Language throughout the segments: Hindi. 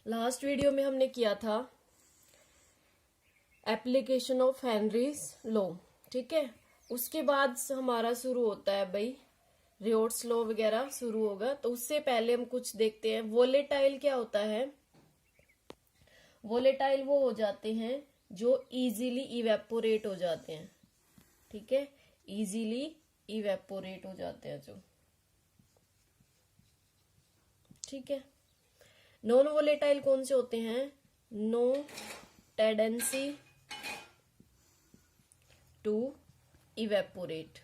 लास्ट वीडियो में हमने किया था एप्लीकेशन ऑफ हेनरीज लॉ, ठीक है। उसके बाद हमारा शुरू होता है भाई रियोट्स लॉ वगैरह शुरू होगा। तो उससे पहले हम कुछ देखते हैं। वोलेटाइल क्या होता है? वोलेटाइल वो हो जाते हैं जो इजीली इवेपोरेट हो जाते हैं, ठीक है। इजीली इवेपोरेट हो जाते हैं जो, ठीक है। नॉन वोलेटाइल कौन से होते हैं? नो टेंडेंसी टू इवेपोरेट,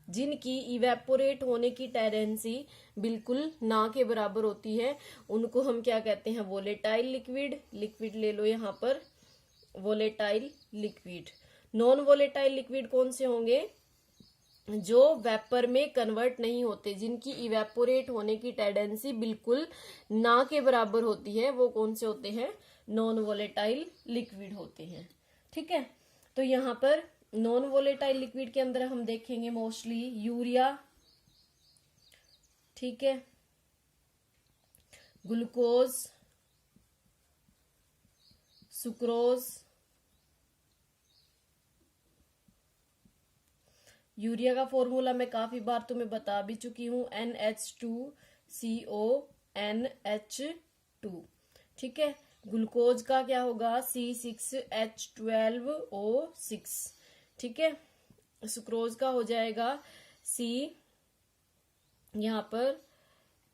जिनकी इवेपोरेट होने की टेंडेंसी बिल्कुल ना के बराबर होती है, उनको हम क्या कहते हैं? Volatile liquid. लिक्विड ले लो यहाँ पर, volatile liquid. Non volatile liquid कौन से होंगे? जो वेपर में कन्वर्ट नहीं होते, जिनकी इवेपोरेट होने की टेंडेंसी बिल्कुल ना के बराबर होती है, वो कौन से होते हैं? नॉन वोलेटाइल लिक्विड होते हैं, ठीक है। तो यहाँ पर नॉन वोलेटाइल लिक्विड के अंदर हम देखेंगे मोस्टली यूरिया, ठीक है, ग्लूकोज, सुक्रोज। यूरिया का फॉर्मूला मैं काफी बार तुम्हें बता भी चुकी हूं, NH2CONH2, ठीक है। ग्लूकोज का क्या होगा? C6H12O6, ठीक है। सुक्रोज का हो जाएगा C यहाँ पर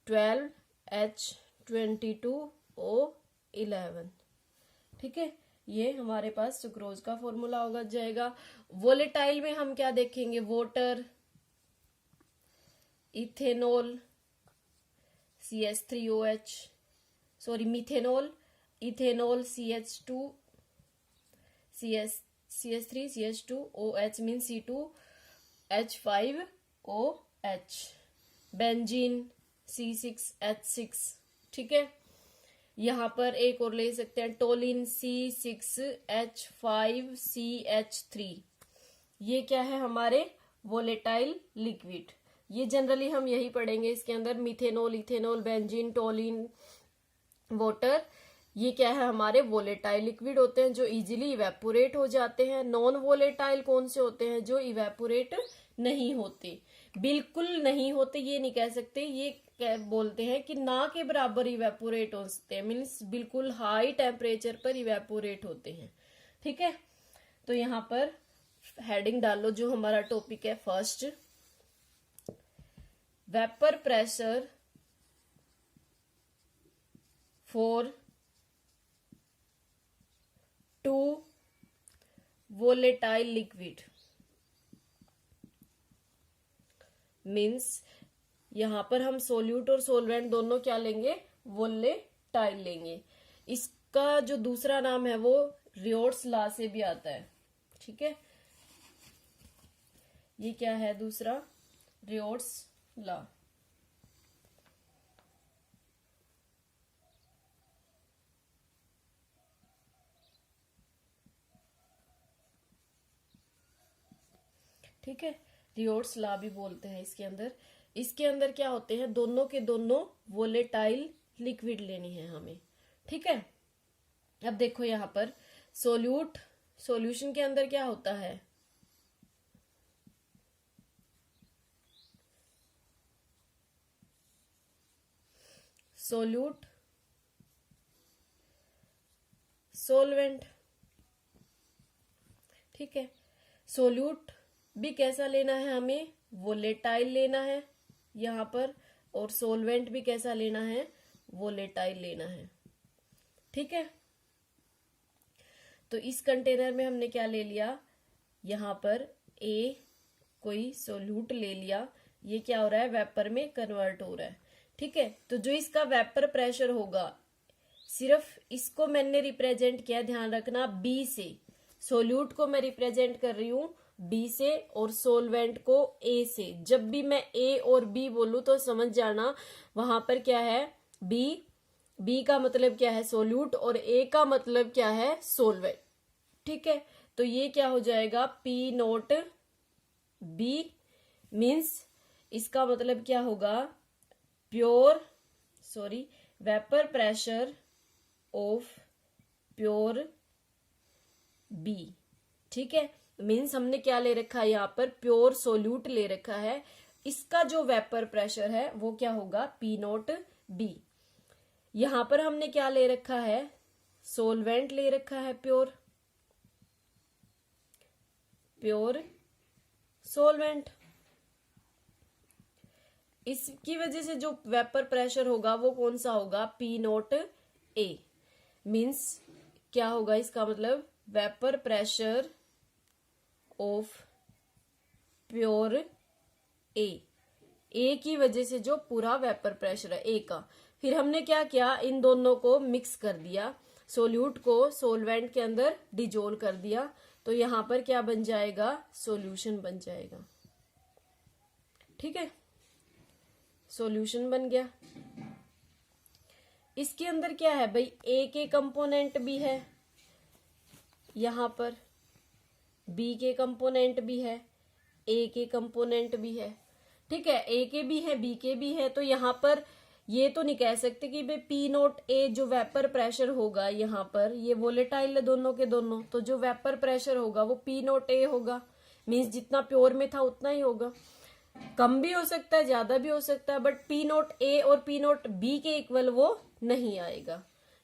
12H22O11, ठीक है। ये हमारे पास सुक्रोज का फॉर्मूला होगा जाएगा। वोलेटाइल में हम क्या देखेंगे? Water, ethanol, CH3OH, sorry methanol, ethanol, CH2, CH3, CH2OH mean C2H5OH, benzene C6H6, ठीक है। यहाँ पर एक और ले सकते हैं टोलिन C6H5CH3। ये क्या है? हमारे वोलेटाइल लिक्विड। ये जनरली हम यही पढ़ेंगे इसके अंदर, methanol, ethanol, benzene, toluene, water. ये क्या है? हमारे वोलेटाइल लिक्विड होते हैं जो इजीली इवेपोरेट हो जाते हैं। नॉन वोलेटाइल कौन से होते हैं? जो इवेपोरेट नहीं होते, बिल्कुल नहीं होते। ये नहीं कह सकते, ये बोलते हैं कि ना के बराबर इवेपोरेट होते हैं, मीन्स बिल्कुल हाई टेम्परेचर पर इवेपोरेट होते हैं, ठीक है। तो यहाँ पर हेडिंग डालो जो हमारा टॉपिक है। First, vapour pressure for 2 volatile liquid, means यहां पर हम सोल्यूट और सोलवेंट दोनों क्या लेंगे? वोलेटाइल लेंगे। इसका जो दूसरा नाम है वो रियोट्स लॉ से भी आता है, ठीक है। ये क्या है दूसरा? रियोट्स लॉ। ठीक है, रियोट्स लॉ भी बोलते हैं इसके अंदर। इसके अंदर क्या होते हैं? दोनों के दोनों वोलेटाइल लिक्विड लेनी है हमें, ठीक है। अब देखो यहाँ पर सोल्यूट, सॉल्यूशन के अंदर क्या होता है? सोल्यूट, सोलवेंट, ठीक है। सोल्यूट भी कैसा लेना है हमें? वोलेटाइल लेना है यहाँ पर, और सोलवेंट भी कैसा लेना है? वोलेटाइल लेना है, ठीक है। तो इस कंटेनर में हमने क्या ले लिया? यहाँ पर कोई सोल्यूट ले लिया। ये क्या हो रहा है? वेपर में कन्वर्ट हो रहा है, ठीक है। तो जो इसका वेपर प्रेशर होगा, सिर्फ इसको मैंने रिप्रेजेंट किया, ध्यान रखना, B से। सोल्यूट को मैं रिप्रेजेंट कर रही हूं B से और सोलवेंट को A से। जब भी मैं A और B बोलूं तो समझ जाना वहां पर क्या है? B का मतलब क्या है? सोल्यूट, और A का मतलब क्या है? सोलवेंट, ठीक है। तो ये क्या हो जाएगा? P0B मीन्स इसका मतलब क्या होगा? Vapour pressure of pure B. ठीक है, मीन्स हमने क्या ले रखा है यहाँ पर, प्योर सोल्यूट ले रखा है। इसका जो वेपर प्रेशर है वो क्या होगा, पी नोट बी। यहां पर हमने क्या ले रखा है, सोलवेंट ले रखा है, प्योर सोलवेंट। इसकी वजह से जो वेपर प्रेशर होगा वो कौन सा होगा, पी नोट ए। मीन्स क्या होगा, इसका मतलब वेपर प्रेशर ऑफ प्योर ए की वजह से जो पूरा वेपर प्रेशर है ए का। फिर हमने क्या किया, इन दोनों को मिक्स कर दिया, सोल्यूट को सोलवेंट के अंदर डिजोल्व कर दिया, तो यहां पर क्या बन जाएगा, सॉल्यूशन बन जाएगा। ठीक है, सॉल्यूशन बन गया। इसके अंदर क्या है भाई, ए के कंपोनेंट भी है, यहां पर बी के कंपोनेंट भी है, ए के कंपोनेंट भी है। ठीक है, ए के भी है, बी के भी है, तो यहां पर ये तो नहीं कह सकते कि भाई पी नोट ए जो वेपर प्रेशर होगा, यहाँ पर ये वोलेटाइल है दोनों के दोनों, तो जो वेपर प्रेशर होगा वो पी नोट ए होगा। मीन्स जितना प्योर में था उतना ही होगा, कम भी हो सकता है, ज्यादा भी हो सकता है, बट पी नोट ए और पी नोट बी के इक्वल वो नहीं आएगा।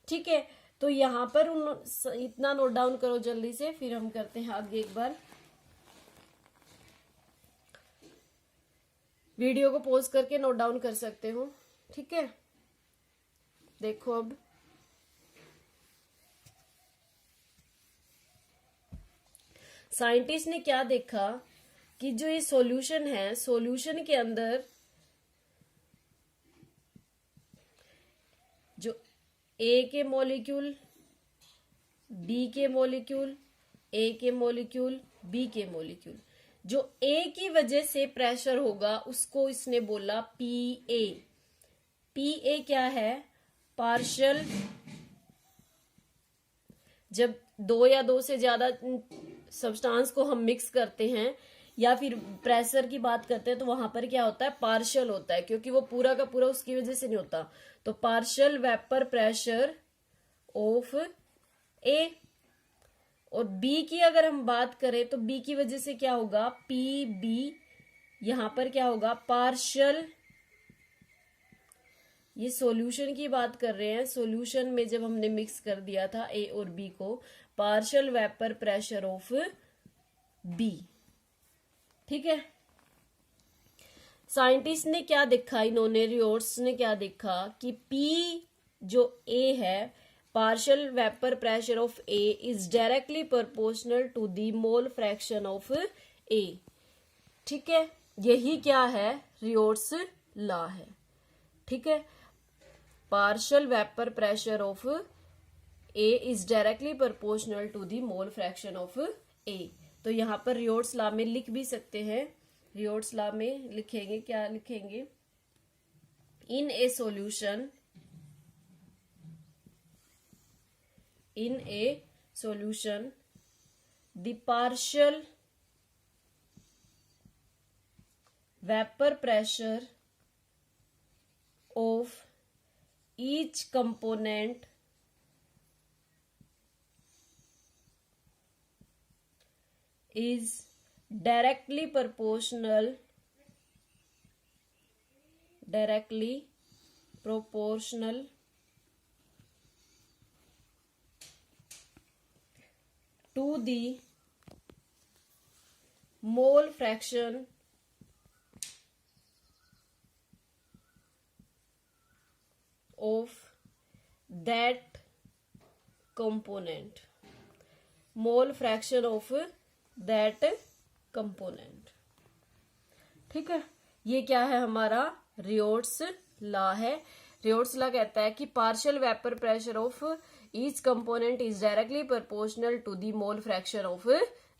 ठीक है, तो यहाँ पर इतना नोट डाउन करो जल्दी से, फिर हम करते हैं आगे। एक बार वीडियो को पॉज करके नोट डाउन कर सकते हो। ठीक है, देखो अब साइंटिस्ट ने क्या देखा कि जो ये सॉल्यूशन है, सॉल्यूशन के अंदर जो ए के मॉलिक्यूल, बी के मॉलिक्यूल, ए के मॉलिक्यूल, बी के मॉलिक्यूल, जो ए की वजह से प्रेशर होगा उसको इसने बोला पी ए। पी ए क्या है, पार्शियल, जब दो या दो से ज्यादा सब्सटेंस को हम मिक्स करते हैं या फिर प्रेशर की बात करते हैं तो वहां पर क्या होता है, पार्शियल होता है, क्योंकि वो पूरा का पूरा उसकी वजह से नहीं होता। तो पार्शियल वेपर प्रेशर ऑफ ए। और बी की अगर हम बात करें तो बी की वजह से क्या होगा, पी बी। यहां पर क्या होगा, पार्शियल, ये सॉल्यूशन की बात कर रहे हैं, सॉल्यूशन में जब हमने मिक्स कर दिया था ए और बी को, partial vapour pressure of B. ठीक है, साइंटिस्ट ने क्या देखा, इन्होंने रियोट्स ने क्या देखा कि पी जो ए है, partial vapour pressure of A is directly proportional to the mole fraction of A. ठीक है, यही क्या है, रियोट्स लॉ है। ठीक है, partial vapour pressure of A is directly proportional to the mole fraction of A. तो यहां पर रियोट्स लॉ में लिख भी सकते हैं, रियोट्स लॉ में लिखेंगे, क्या लिखेंगे, in a solution, in a solution the partial vapor pressure of each component is directly proportional to the mole fraction of that component, mole fraction of that component। ठीक है, ये क्या है, हमारा रियोट्स लॉ है। रियोट्स लॉ कहता है कि partial vapour pressure of each component is directly proportional to the mole fraction of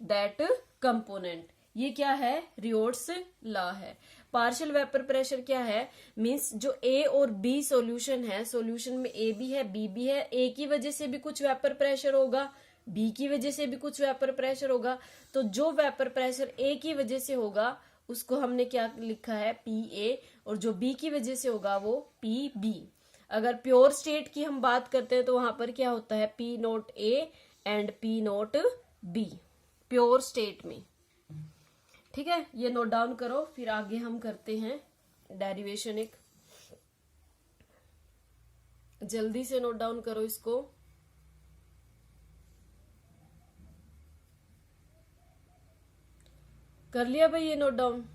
that component. ये क्या है, रियोट्स लॉ है। पार्शियल वेपर प्रेशर क्या है, मींस जो ए और बी सॉल्यूशन है, सॉल्यूशन में ए भी है बी भी है, ए की वजह से भी कुछ वेपर प्रेशर होगा, बी की वजह से भी कुछ वेपर प्रेशर होगा। तो जो वेपर प्रेशर ए की वजह से होगा उसको हमने क्या लिखा है, पी ए, और जो बी की वजह से होगा वो पी बी। अगर प्योर स्टेट की हम बात करते हैं तो वहां पर क्या होता है, P naught A and P note B pure state में। ठीक है, ये नोट डाउन करो, फिर आगे हम करते हैं डेरिवेशन। एक जल्दी से नोट डाउन करो इसको। कर लिया भाई ये नोट डाउन?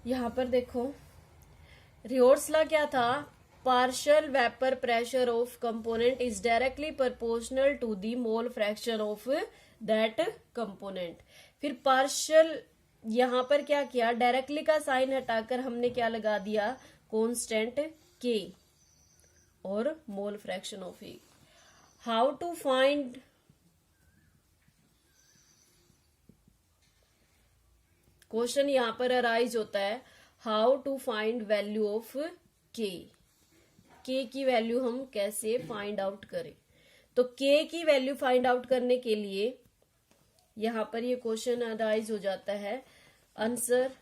यहां पर देखो, रियोट्स लॉ क्या था, partial vapour pressure of component is directly proportional to the mole fraction of that component. फिर पार्शियल, यहां पर क्या किया, डायरेक्टली का साइन हटाकर हमने क्या लगा दिया, कांस्टेंट K और mole fraction of E। How to find, question यहां पर अराइज होता है, how to find value of K की वैल्यू हम कैसे फाइंड आउट करें। तो K की वैल्यू फाइंड आउट करने के लिए यहां पर ये क्वेश्चन अराइज हो जाता है। आंसर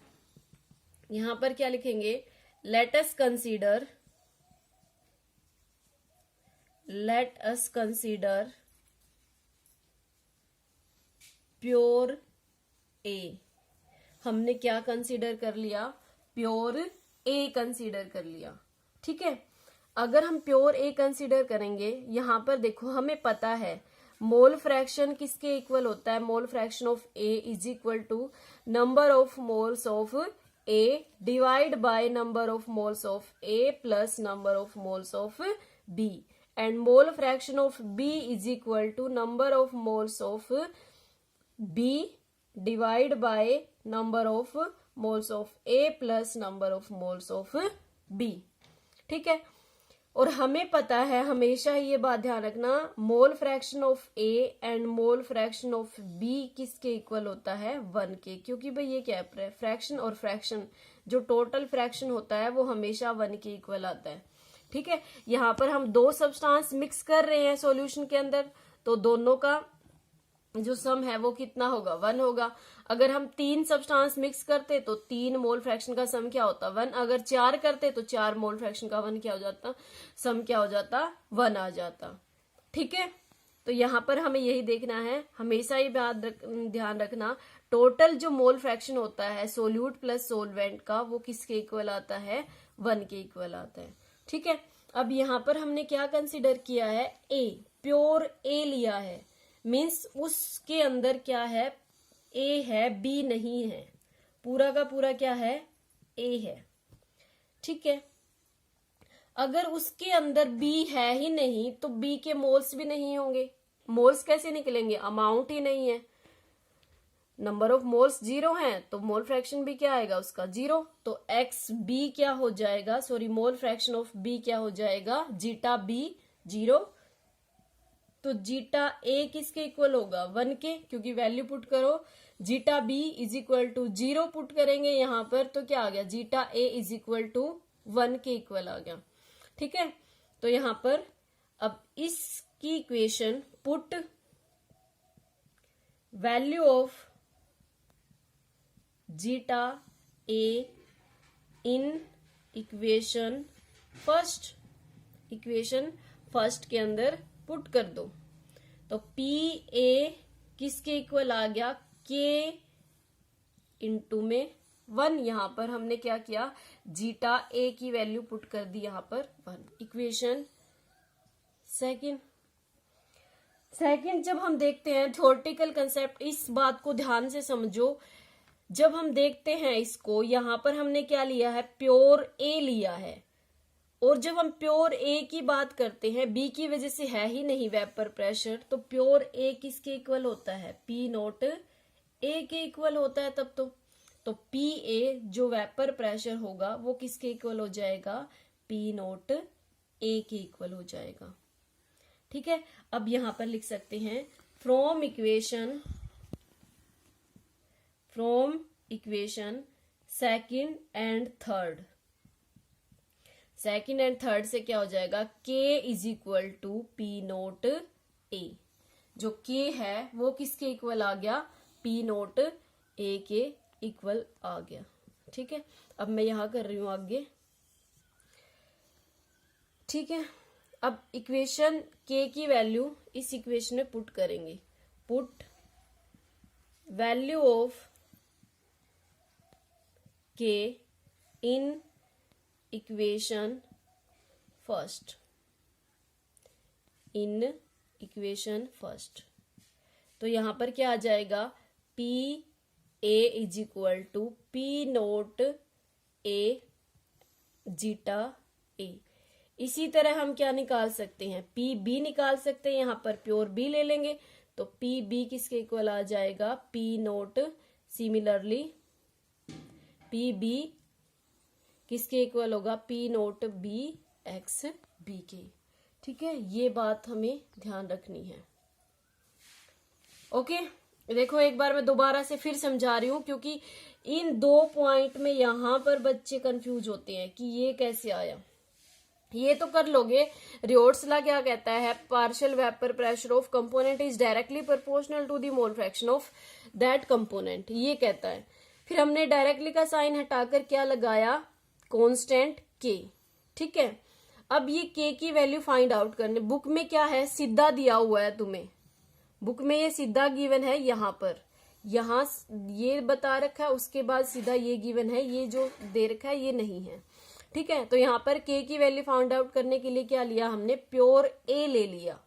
यहां पर क्या लिखेंगे, let us consider pure A। हमने क्या कंसीडर कर लिया, प्योर A कंसीडर कर लिया। ठीक है, अगर हम प्योर A कंसीडर करेंगे, यहां पर देखो हमें पता है मोल फ्रैक्शन किसके इक्वल होता है, mole fraction of A is equal to number of moles of A divide by number of moles of A plus number of moles of B, and mole fraction of B is equal to number of moles of B divide by number of moles of A plus number of moles of B। ठीक है, और हमें पता है, हमेशा ये बात ध्यान रखना, मोल fraction of A and mole fraction of B किसके इक्वल होता है, 1 के, क्योंकि भाई ये क्या है, फ्रैक्शन और फ्रैक्शन, जो टोटल फ्रैक्शन होता है वो हमेशा 1 के इक्वल आता है। ठीक है, यहाँ पर हम दो सब्सटेंस मिक्स कर रहे हैं सॉल्यूशन के अंदर, तो दोनों का जो सम है वो कितना होगा, 1 होगा। अगर हम 3 सब्सटेंस मिक्स करते तो 3 मोल फ्रैक्शन का सम क्या होता, 1। अगर 4 करते तो 4 मोल फ्रैक्शन का 1 क्या हो जाता, सम क्या हो जाता, 1 आ जाता। ठीक है, तो यहाँ पर हमें यही देखना है, हमेशा ही ध्यान रखना, टोटल जो मोल फ्रैक्शन होता है सोल्यूट प्लस सोलवेंट का, वो किसके इक्वल आता है, 1 के इक्वल आता है। ठीक है, अब यहाँ पर हमने क्या कंसिडर किया है, A, प्योर A लिया है, मीन्स उसके अंदर क्या है, A है, B नहीं है, पूरा का पूरा क्या है, A है। ठीक है, अगर उसके अंदर B है ही नहीं तो B के मोल्स भी नहीं होंगे। मोल्स कैसे निकलेंगे, अमाउंट ही नहीं है, नंबर ऑफ मोल्स 0 हैं तो मोल फ्रैक्शन भी क्या आएगा उसका 0। तो XB क्या हो जाएगा, sorry mole fraction of B क्या हो जाएगा, जीटा B 0। तो जीटा A किसके इक्वल होगा, 1 के, क्योंकि वैल्यू पुट करो, zeta B is equal to 0 put करेंगे यहां पर, तो क्या आ गया, zeta A is equal to 1 के इक्वल आ गया। ठीक है, तो यहां पर अब इसकी equation put value of zeta A in equation first के अंदर पुट कर दो, तो PA किसके इक्वल आ गया, K इंटू में 1। यहां पर हमने क्या किया, जीटा A की वैल्यू पुट कर दी यहां पर 1। इक्वेशन सेकंड, जब हम देखते हैं थ्योरेटिकल कंसेप्ट, इस बात को ध्यान से समझो, जब हम देखते हैं इसको, यहां पर हमने क्या लिया है, प्योर A लिया है, और जब हम प्योर A की बात करते हैं, B की वजह से है ही नहीं वेपर प्रेशर, तो प्योर A किसके इक्वल होता है, P नोट A के इक्वल होता है तब तो PA जो वेपर प्रेशर होगा वो किसके इक्वल हो जाएगा, P नोट A के इक्वल हो जाएगा। ठीक है, अब यहां पर लिख सकते हैं from equation second and third से क्या हो जाएगा, K is equal to P naught A। जो K है वो किसके इक्वल आ गया, P नोट ए के इक्वल आ गया। ठीक है, अब मैं यहां कर रही हूं आगे। ठीक है, अब इक्वेशन के की वैल्यू इस इक्वेशन में पुट करेंगे। Put value of K in equation first, in equation first. तो यहां पर क्या आ जाएगा, P A is equal to P naught A zeta A. इसी तरह हम क्या निकाल सकते हैं, पी बी निकाल सकते हैं। यहां पर प्योर बी ले लेंगे तो पी बी किसके इक्वल आ जाएगा, P naught. Similarly P B किसके इक्वल होगा, P naught B X B के। ठीक है, ये बात हमें ध्यान रखनी है। ओके, देखो एक बार मैं दोबारा से फिर समझा रही हूं, क्योंकि इन 2 पॉइंट में यहां पर बच्चे कंफ्यूज होते हैं कि ये कैसे आया। ये तो कर लोगे, रियोट्स लॉ क्या कहता है, partial vapour pressure of component is directly proportional to the mole fraction of that component, ये कहता है। फिर हमने डायरेक्टली का साइन हटाकर क्या लगाया, कांस्टेंट के। ठीक है, अब ये के की वैल्यू फाइंड आउट करने, बुक में क्या है, सीधा दिया हुआ है तुम्हें, बुक में ये सीधा गिवन है। यहां पर यहां ये बता रखा है, उसके बाद सीधा ये गिवन है, ये जो दे रखा है ये नहीं है। ठीक है, तो यहां पर के की वैल्यू फाइंड आउट करने के लिए क्या लिया हमने, प्योर ए ले लिया।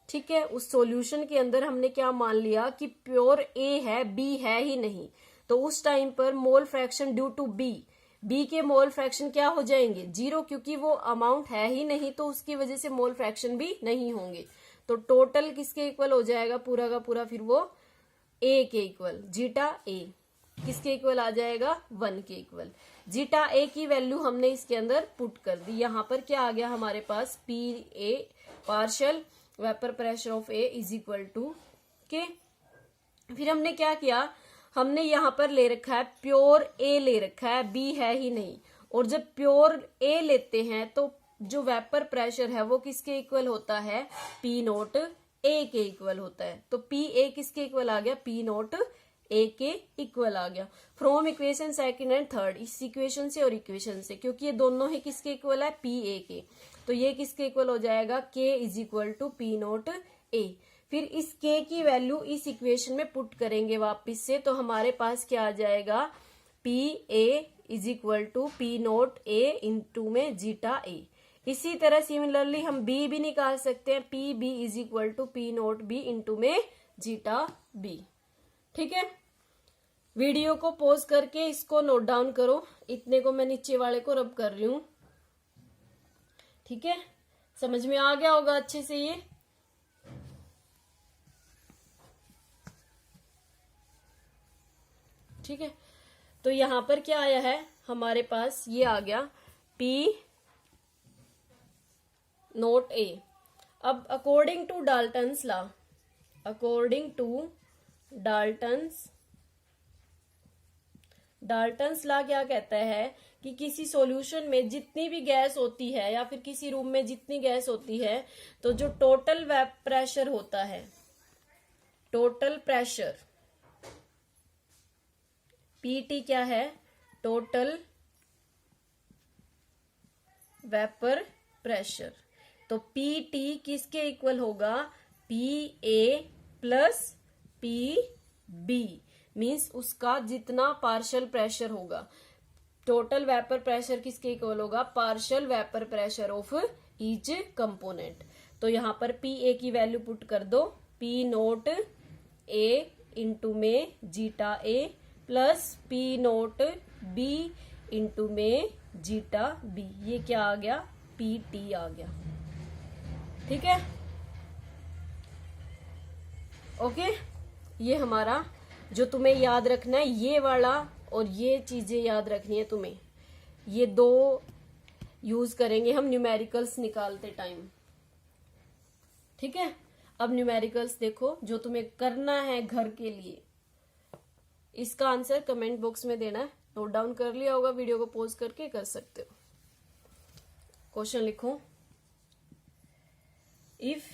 ठीक है, उस सॉल्यूशन के अंदर हमने क्या मान लिया कि प्योर ए है, बी है ही नहीं। तो उस टाइम पर mole fraction due to B, B के मोल फ्रैक्शन क्या हो जाएंगे, 0, क्योंकि वो अमाउंट है ही नहीं, तो उसकी वजह से मोल फ्रैक्शन भी नहीं होंगे। तो टोटल किसके इक्वल हो जाएगा, पूरा का पूरा फिर वो ए के इक्वल, जीटा ए किसके इक्वल आ जाएगा, 1 के इक्वल। जीटा ए की वैल्यू हमने इसके अंदर पुट कर दी। यहां पर क्या आ गया हमारे पास, P A partial vapour pressure of A is equal to K. फिर हमने क्या किया, हमने यहां पर ले रखा है प्योर ए ले रखा है, बी है ही नहीं। और जब प्योर ए लेते हैं तो जो वेपर प्रेशर है वो किसके इक्वल होता है, पी नोट ए के इक्वल होता है। तो पी ए किसके इक्वल आ गया, पी नोट ए के इक्वल आ गया। From equation second and third, इस इक्वेशन से और इक्वेशन से, क्योंकि ये दोनों ही किसके इक्वल है, पी ए के, तो ये किसके इक्वल हो जाएगा, K is equal to P naught A. फिर इस के की वैल्यू इस इक्वेशन में पुट करेंगे वापिस से, तो हमारे पास क्या आ जाएगा, P A is equal to P naught A into में जीटा ए। इसी तरह सिमिलरली हम बी भी निकाल सकते हैं, P B is equal to P naught B into में जीटा बी। ठीक है, वीडियो को पॉज करके इसको नोट डाउन करो, इतने को मैं नीचे वाले को रब कर रही हूं। ठीक है, समझ में आ गया होगा अच्छे से ये। ठीक है, तो यहां पर क्या आया है हमारे पास, ये आ गया पी नोट ए। अब according to Dalton's law, according to Dalton's law क्या कहता है कि किसी सॉल्यूशन में जितनी भी गैस होती है या फिर किसी रूम में जितनी गैस होती है, तो जो टोटल वेप प्रेशर होता है, टोटल प्रेशर पीटी क्या है, टोटल वेपर प्रेशर। तो पीटी किसके इक्वल होगा, P A plus P B, means उसका जितना पार्शियल प्रेशर होगा। टोटल वेपर प्रेशर किसके इक्वल होगा, partial vapour pressure of each component. तो यहां पर पी ए की वैल्यू पुट कर दो, पी नोट ए इंटू में zeta A plus P naught B into में जीटा बी। ये क्या आ गया, पी टी आ गया। ठीक है, ओके, ये हमारा जो तुम्हें याद रखना है, ये वाला और ये चीजें याद रखनी है तुम्हें। ये 2 यूज करेंगे हम न्यूमेरिकल्स निकालते टाइम। ठीक है, अब न्यूमेरिकल्स देखो जो तुम्हें करना है घर के लिए, इसका आंसर कमेंट बॉक्स में देना है। नोट डाउन कर लिया होगा, वीडियो को पॉज करके कर सकते हो। क्वेश्चन लिखो, इफ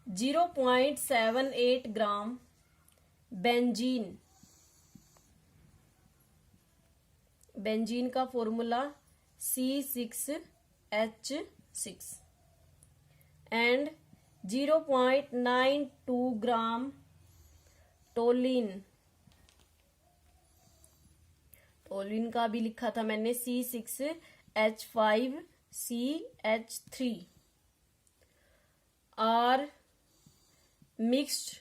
0.78 ग्राम बेंजीन बेंजीन का formula C6H6 and 0.92 gram toluene. Toluene का भी लिखा था मैंने C6H5CH3 are mixed.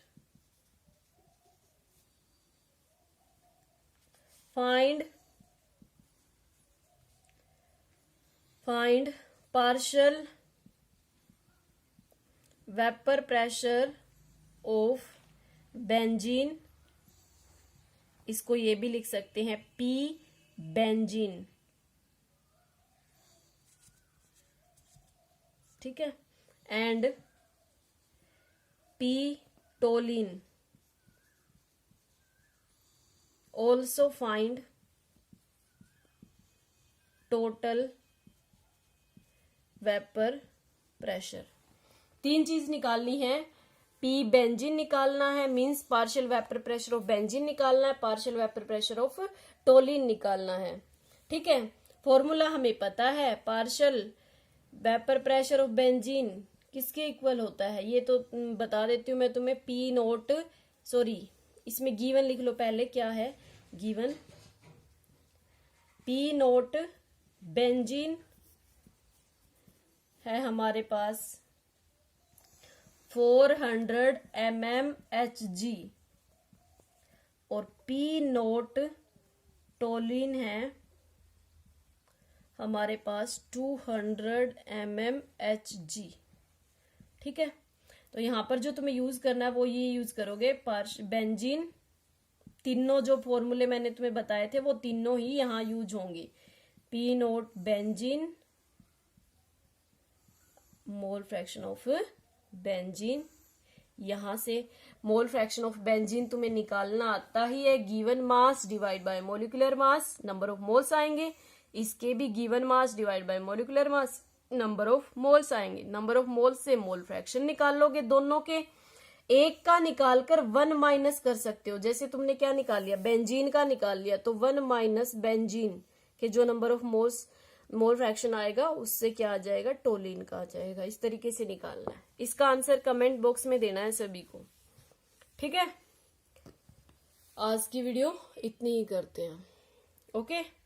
Find partial vapour pressure of benzene. इसको ये भी लिख सकते हैं पी बेंजीन, ठीक है, and P toluene. Also find total vapour pressure. 3 चीज निकालनी है। पी बेंजीन निकालना है, means partial vapour pressure of benzene निकालना है, partial vapour pressure of toluene निकालना है, ठीक है। फॉर्मूला हमें पता है, partial vapour pressure of benzene किसके इक्वल होता है ये तो बता देती हूँ मैं तुम्हें। पी नोट, सॉरी इसमें गिवन लिख लो पहले, क्या है गिवन। पी नोट बेंजीन है हमारे पास 400 mmHg और पी नोट टोलिन है हमारे पास 200 mmHg, ठीक है। तो यहां पर जो तुम्हें यूज करना है वो ये यूज करोगे, बेंजीन। तीनों जो फॉर्मूले मैंने तुम्हें बताए थे वो तीनों ही यहां यूज होंगे। P note benzene, mole fraction of benzene. यहां से मोल फ्रैक्शन ऑफ बेंजीन तुम्हें निकालना आता ही है, given mass divide by molecular mass, number of moles आएंगे। इसके भी given mass divide by molecular mass, number of moles आएंगे। नंबर ऑफ मोल्स से मोल फ्रैक्शन निकाल लोगे दोनों के, एक का निकालकर 1 माइनस कर सकते हो। जैसे तुमने क्या निकाल लिया, बेंजीन का निकाल लिया, तो 1 माइनस बेंजीन के जो नंबर ऑफ मोल फ्रैक्शन आएगा उससे क्या आ जाएगा, टोलिन का आ जाएगा। इस तरीके से निकालना है। इसका आंसर कमेंट बॉक्स में देना है सभी को, ठीक है। आज की वीडियो इतनी ही करते हैं, ओके।